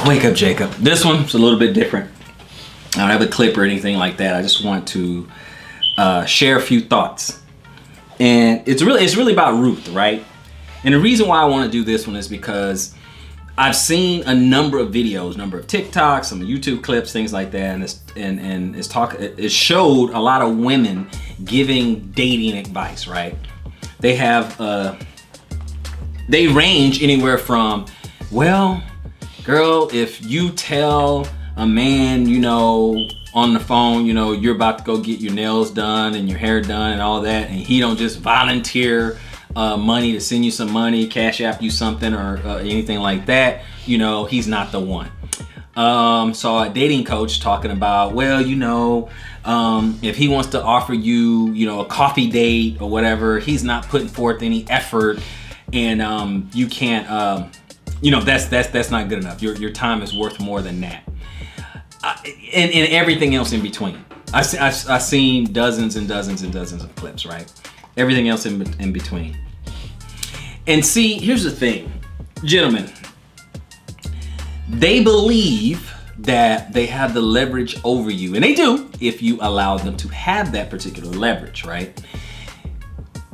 Wake up, Jacob. This one's a little bit different. I don't have a clip or anything like that. I just want to share a few thoughts. And it's really about Ruth, right? And the reason why I want to do this one is because I've seen a number of videos, number of TikToks, some YouTube clips, things like that, and it showed a lot of women giving dating advice, right? They range anywhere from, well, girl, if you tell a man, on the phone, you're about to go get your nails done and your hair done and all that, and he don't just volunteer money to send you some money, cash app you something or anything like that, he's not the one. Saw a dating coach talking about, well, if he wants to offer you, a coffee date or whatever, he's not putting forth any effort, and you can't, that's not good enough. Your time is worth more than that. And everything else in between. I've seen dozens and dozens and dozens of clips, right? Everything else in between. And see, here's the thing, gentlemen. They believe that they have the leverage over you, and they do if you allow them to have that particular leverage, right?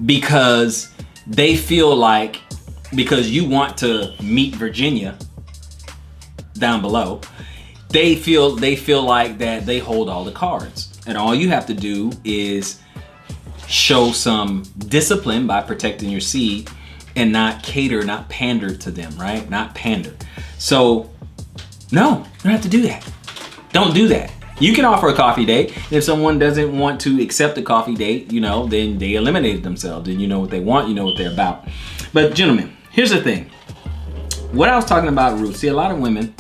Because they feel like, because you want to meet Virginia down below, they feel like that they hold all the cards, and all you have to do is show some discipline by protecting your seed and not pander to them, right? Not pander. So no, you don't have to do that. Don't do that. You can offer a coffee date. If someone doesn't want to accept a coffee date, then they eliminated themselves. Then you know what they want, you know what they're about. But gentlemen, here's the thing. What I was talking about, Ruth, see, a lot of women,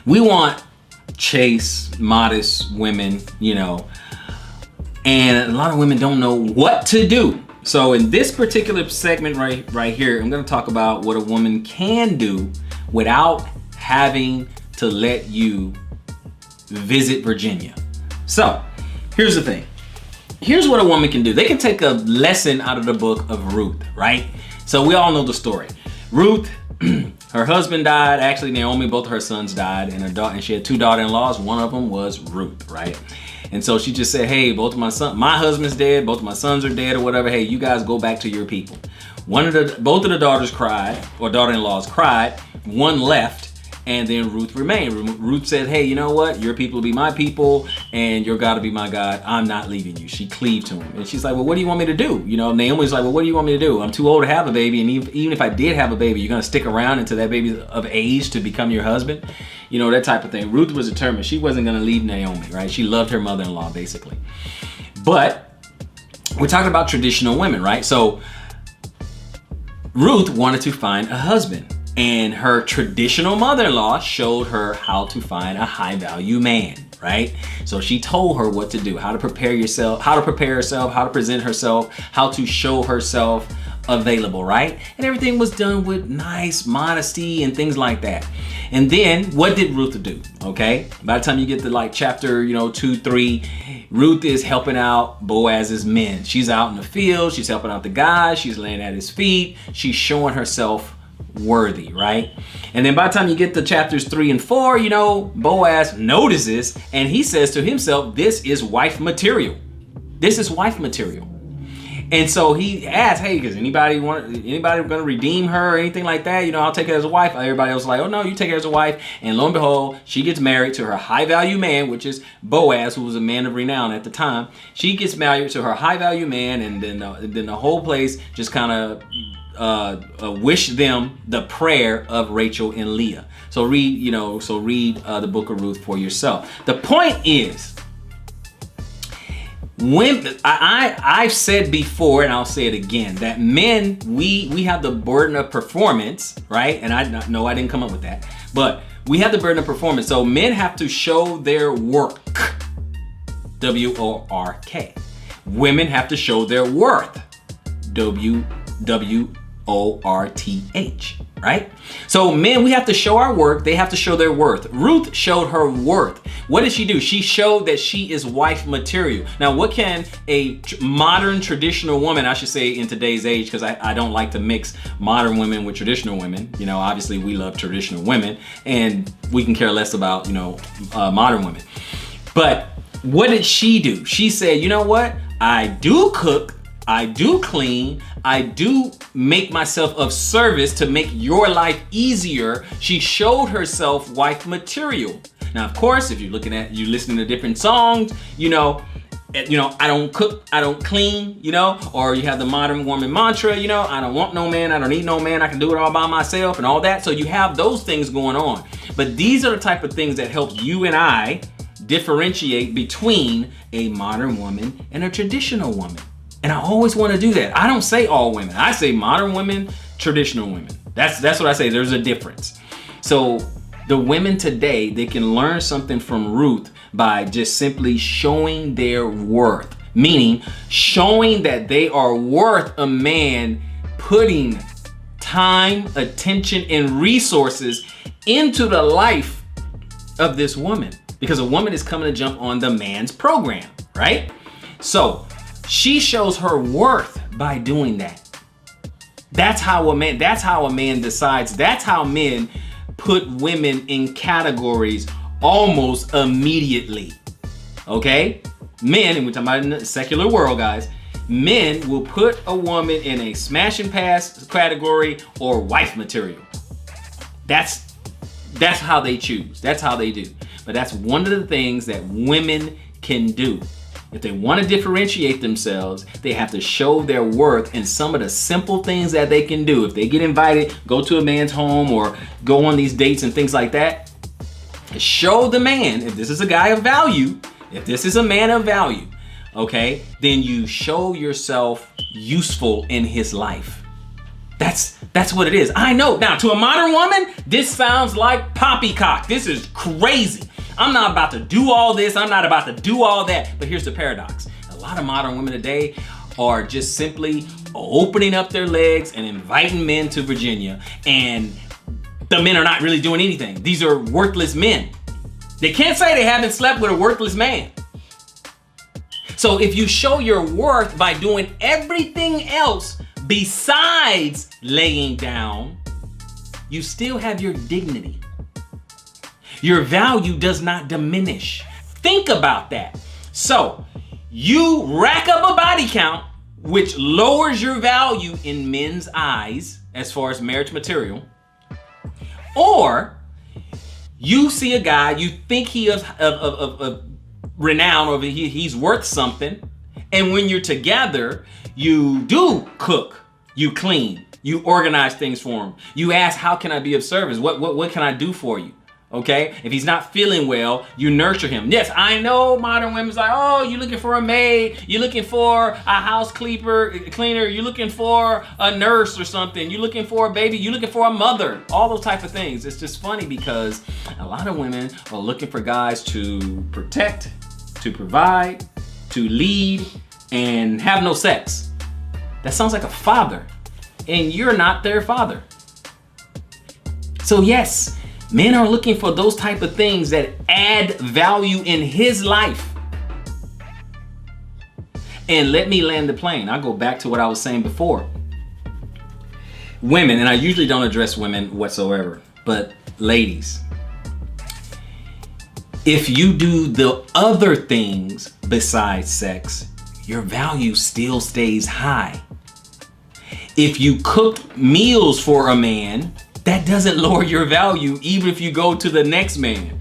we want chaste, modest women, and a lot of women don't know what to do. So in this particular segment right here, I'm going to talk about what a woman can do without having to let you visit Virginia. So here's the thing. Here's what a woman can do. They can take a lesson out of the book of Ruth, right? So we all know the story. Ruth, her husband died. Actually, Naomi, both of her sons died, and she had two daughter-in-laws. One of them was Ruth, right? And so she just said, hey, both of my husband's dead, both of my sons are dead or whatever. Hey, you guys go back to your people. Both of the daughters cried, or daughter-in-laws cried. One left, and then Ruth remained. Ruth said, hey, you know what? Your people will be my people, and your God will be my God. I'm not leaving you. She cleaved to him. And she's like, well, what do you want me to do? Naomi's like, well, what do you want me to do? I'm too old to have a baby, and even if I did have a baby, you're going to stick around until that baby's of age to become your husband? That type of thing. Ruth was determined. She wasn't going to leave Naomi, right? She loved her mother-in-law, basically. But we're talking about traditional women, right? So Ruth wanted to find a husband, and her traditional mother-in-law showed her how to find a high-value man, right? So she told her what to do, how to prepare herself, how to present herself, how to show herself available, right? And everything was done with nice modesty and things like that. And then what did Ruth do? Okay, by the time you get to chapter 2, 3, Ruth is helping out Boaz's men. She's out in the field, she's helping out the guys, she's laying at his feet, she's showing herself worthy, right? And then by the time you get to chapters 3 and 4, Boaz notices, and he says to himself, this is wife material. This is wife material. And so he asked, hey, is anybody going to redeem her or anything like that? I'll take her as a wife. Everybody else was like, oh no, you take her as a wife. And lo and behold, she gets married to her high value man, which is Boaz, who was a man of renown at the time. She gets married to her high value man, and then the whole place just kind of wish them the prayer of Rachel and Leah. So read the book of Ruth for yourself. The point is, when I've said before, and I'll say it again, that men, we have the burden of performance, right? And I didn't come up with that, but we have the burden of performance. So men have to show their work, WORK. Women have to show their worth, WWORTH. worth, right? So men, we have to show our worth. They have to show their worth. Ruth showed her worth. What did she do? She showed that she is wife material. Now, what can a modern traditional woman, I should say in today's age, because I don't like to mix modern women with traditional women. You know, obviously we love traditional women and we can care less about, modern women. But what did she do? She said, you know what? I do cook. I do clean. I do make myself of service to make your life easier. She showed herself wife material. Now, of course, if you're listening to different songs, I don't cook, I don't clean, or you have the modern woman mantra, I don't want no man, I don't need no man, I can do it all by myself and all that. So you have those things going on. But these are the type of things that help you and I differentiate between a modern woman and a traditional woman. And I always want to do that. I don't say all women. I say modern women, traditional women. That's what I say. There's a difference. So the women today, they can learn something from Ruth by just simply showing their worth. Meaning showing that they are worth a man putting time, attention, and resources into the life of this woman. Because a woman is coming to jump on the man's program, right? So she shows her worth by doing that. That's how a man decides. That's how men put women in categories almost immediately. Okay? Men, and we're talking about in the secular world, guys, men will put a woman in a smash and pass category or wife material. That's how they choose. That's how they do. But that's one of the things that women can do. If they want to differentiate themselves, they have to show their worth in some of the simple things that they can do. If they get invited, go to a man's home or go on these dates and things like that, show the man, if this is a guy of value, if this is a man of value, okay, then you show yourself useful in his life. That's what it is. I know. Now, to a modern woman, this sounds like poppycock. This is crazy. I'm not about to do all this. I'm not about to do all that. But here's the paradox. A lot of modern women today are just simply opening up their legs and inviting men to Virginia. And the men are not really doing anything. These are worthless men. They can't say they haven't slept with a worthless man. So if you show your worth by doing everything else besides laying down, you still have your dignity. Your value does not diminish. Think about that. So you rack up a body count, which lowers your value in men's eyes as far as marriage material, or you see a guy, you think he is of renown, or he's worth something, and when you're together, you do cook, you clean, you organize things for him. You ask, how can I be of service? What can I do for you? Okay, if he's not feeling well, you nurture him. Yes, I know modern women's like, oh, you're looking for a maid, you're looking for a house cleaner, you're looking for a nurse or something, you're looking for a baby, you're looking for a mother, all those type of things. It's just funny because a lot of women are looking for guys to protect, to provide, to lead, and have no sex. That sounds like a father, and you're not their father. So yes, men are looking for those type of things that add value in his life. And let me land the plane. I'll go back to what I was saying before. Women, and I usually don't address women whatsoever, but ladies, if you do the other things besides sex, your value still stays high. If you cook meals for a man, that doesn't lower your value even if you go to the next man.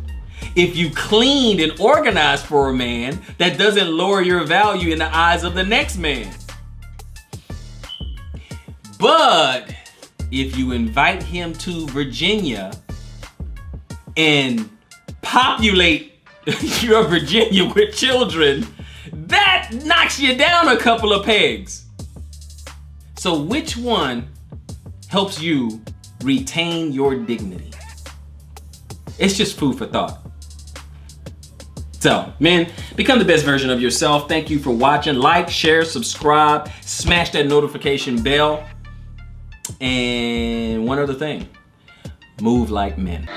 If you cleaned and organized for a man, that doesn't lower your value in the eyes of the next man. But if you invite him to Virginia and populate your Virginia with children, that knocks you down a couple of pegs. So which one helps you retain your dignity? It's just food for thought. So, men, become the best version of yourself. Thank you for watching. Like, share, subscribe, smash that notification bell. And one other thing, move like men.